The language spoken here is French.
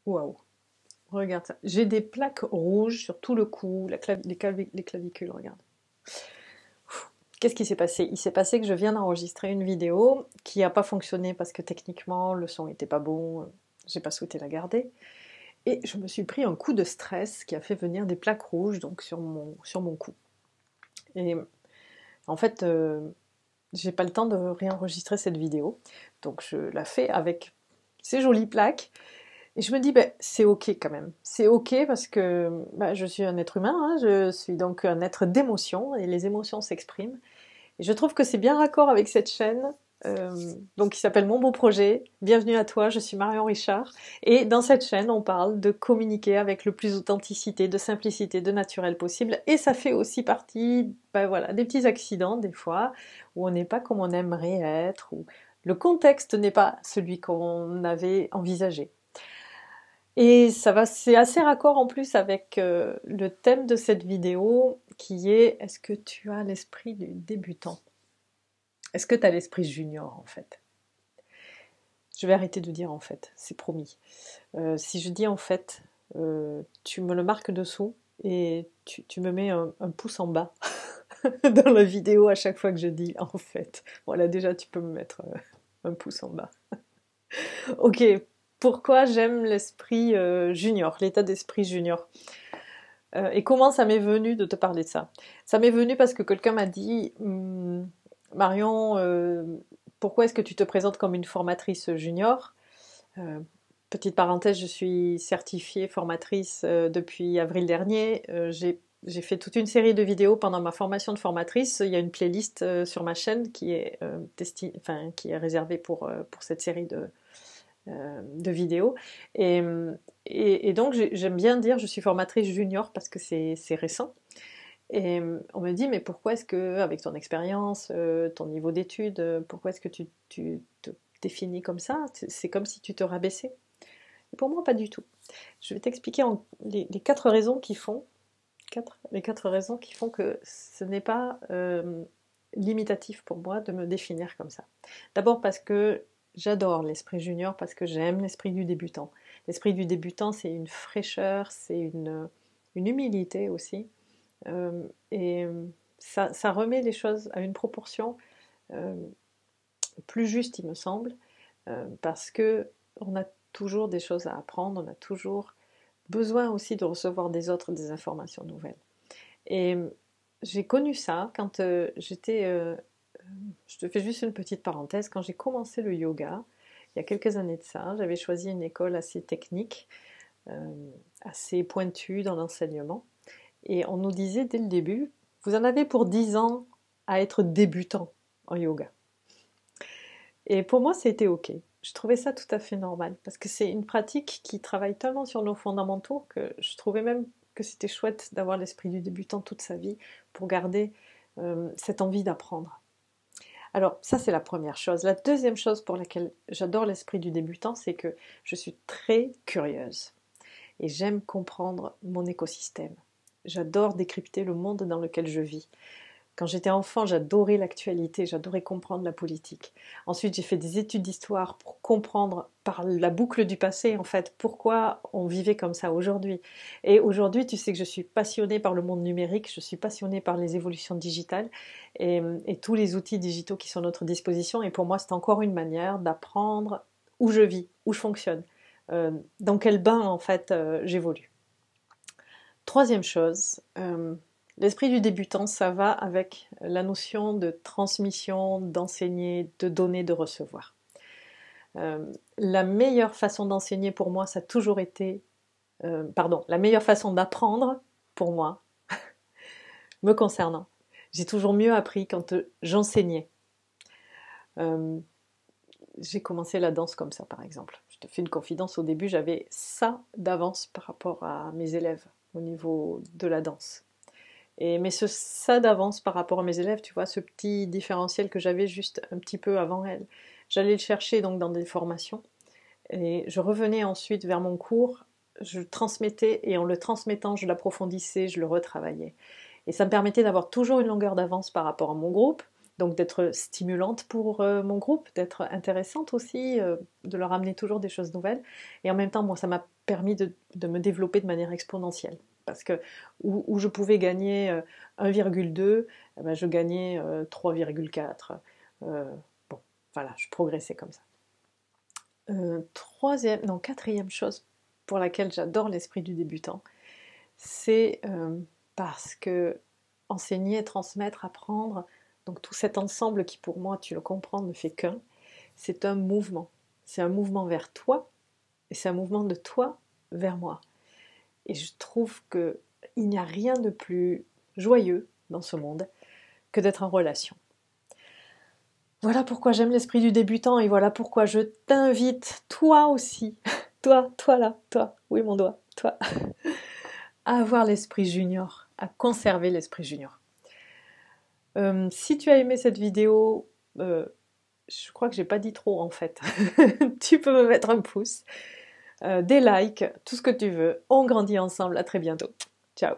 Waouh, regarde ça. J'ai des plaques rouges sur tout le cou, les clavicules, regarde. Qu'est-ce qui s'est passé? Il s'est passé que je viens d'enregistrer une vidéo qui n'a pas fonctionné parce que techniquement le son n'était pas bon, j'ai pas souhaité la garder. Et je me suis pris un coup de stress qui a fait venir des plaques rouges donc sur mon cou. Et en fait, j'ai pas le temps de réenregistrer cette vidéo, donc je la fais avec ces jolies plaques. Et je me dis, ben, c'est ok quand même. C'est ok parce que ben, je suis un être humain, hein, je suis donc un être d'émotion et les émotions s'expriment. Et je trouve que c'est bien raccord avec cette chaîne, donc qui s'appelle Mon Beau Projet. Bienvenue à toi, je suis Marion Richard. Et dans cette chaîne, on parle de communiquer avec le plus d'authenticité, de simplicité, de naturel possible. Et ça fait aussi partie, ben voilà, des petits accidents des fois, où on n'est pas comme on aimerait être, où le contexte n'est pas celui qu'on avait envisagé. Et ça va, c'est assez raccord en plus avec le thème de cette vidéo qui est est-ce que tu as l'esprit du débutant? Est-ce que tu as l'esprit junior en fait? Je vais arrêter de dire en fait, c'est promis. Si je dis en fait, tu me le marques dessous et tu me mets un pouce en bas dans la vidéo à chaque fois que je dis en fait. Voilà, déjà tu peux me mettre un pouce en bas. Ok, pourquoi j'aime l'esprit junior, l'état d'esprit junior? Et comment ça m'est venu de te parler de ça? Ça m'est venu parce que quelqu'un m'a dit Marion, pourquoi est-ce que tu te présentes comme une formatrice junior? Euh, Petite parenthèse, je suis certifiée formatrice depuis avril dernier. J'ai fait toute une série de vidéos pendant ma formation de formatrice. Il y a une playlist sur ma chaîne qui est, enfin, qui est réservée pour cette série de vidéos. Et, et donc j'aime bien dire je suis formatrice junior parce que c'est récent. Et on me dit mais pourquoi est-ce que avec ton expérience, ton niveau d'études, pourquoi est-ce que tu te définis comme ça? C'est comme si tu te rabaissais. Et pour moi pas du tout. Je vais t'expliquer les quatre raisons qui font les quatre raisons qui font que ce n'est pas limitatif pour moi de me définir comme ça. D'abord parce que j'adore l'esprit junior, parce que j'aime l'esprit du débutant. L'esprit du débutant, c'est une fraîcheur, c'est une humilité aussi. Et ça remet les choses à une proportion euh, plus juste, il me semble, parce que on a toujours des choses à apprendre, on a toujours besoin aussi de recevoir des autres des informations nouvelles. Et j'ai connu ça quand j'étais... je te fais juste une petite parenthèse. Quand j'ai commencé le yoga, il y a quelques années de ça, j'avais choisi une école assez technique, euh, assez pointue dans l'enseignement. Et on nous disait dès le début, vous en avez pour 10 ans à être débutant en yoga. Et pour moi, c'était OK. Je trouvais ça tout à fait normal parce que c'est une pratique qui travaille tellement sur nos fondamentaux que je trouvais même que c'était chouette d'avoir l'esprit du débutant toute sa vie pour garder cette envie d'apprendre. Alors ça, c'est la première chose. La deuxième chose pour laquelle j'adore l'esprit du débutant, c'est que je suis très curieuse et j'aime comprendre mon écosystème. J'adore décrypter le monde dans lequel je vis. Quand j'étais enfant, j'adorais l'actualité, j'adorais comprendre la politique. Ensuite, j'ai fait des études d'histoire pour comprendre par la boucle du passé, en fait, pourquoi on vivait comme ça aujourd'hui. Et aujourd'hui, tu sais que je suis passionnée par le monde numérique, je suis passionnée par les évolutions digitales et tous les outils digitaux qui sont à notre disposition. Et pour moi, c'est encore une manière d'apprendre où je vis, où je fonctionne, dans quel bain, en fait, j'évolue. Troisième chose, l'esprit du débutant, ça va avec la notion de transmission, d'enseigner, de donner, de recevoir. La meilleure façon d'enseigner pour moi, ça a toujours été, pardon, la meilleure façon d'apprendre pour moi, me concernant, j'ai toujours mieux appris quand j'enseignais. Euh, j'ai commencé la danse comme ça, par exemple. Je te fais une confidence, au début, j'avais ça d'avance par rapport à mes élèves au niveau de la danse. Mais ça d'avance par rapport à mes élèves, tu vois, ce petit différentiel que j'avais juste un petit peu avant elle, j'allais le chercher donc dans des formations et je revenais ensuite vers mon cours, je transmettais et en le transmettant, je l'approfondissais, je le retravaillais. Et ça me permettait d'avoir toujours une longueur d'avance par rapport à mon groupe Donc d'être stimulante pour mon groupe, d'être intéressante aussi, de leur amener toujours des choses nouvelles. Et en même temps, moi, ça m'a permis de me développer de manière exponentielle. Parce que où je pouvais gagner 1,2, eh ben, je gagnais 3,4. Bon, voilà, je progressais comme ça. Quatrième chose pour laquelle j'adore l'esprit du débutant, c'est parce que enseigner, transmettre, apprendre, donc tout cet ensemble qui pour moi, tu le comprends, ne fait qu'un, c'est un mouvement. C'est un mouvement vers toi et c'est un mouvement de toi vers moi. Et je trouve qu'il n'y a rien de plus joyeux dans ce monde que d'être en relation. Voilà pourquoi j'aime l'esprit du débutant et voilà pourquoi je t'invite, toi aussi, toi là, toi, oui mon doigt, toi, à avoir l'esprit junior, à conserver l'esprit junior. Si tu as aimé cette vidéo, je crois que j'ai pas dit trop en fait, tu peux me mettre un pouce, des likes, tout ce que tu veux. On grandit ensemble, à très bientôt. Ciao.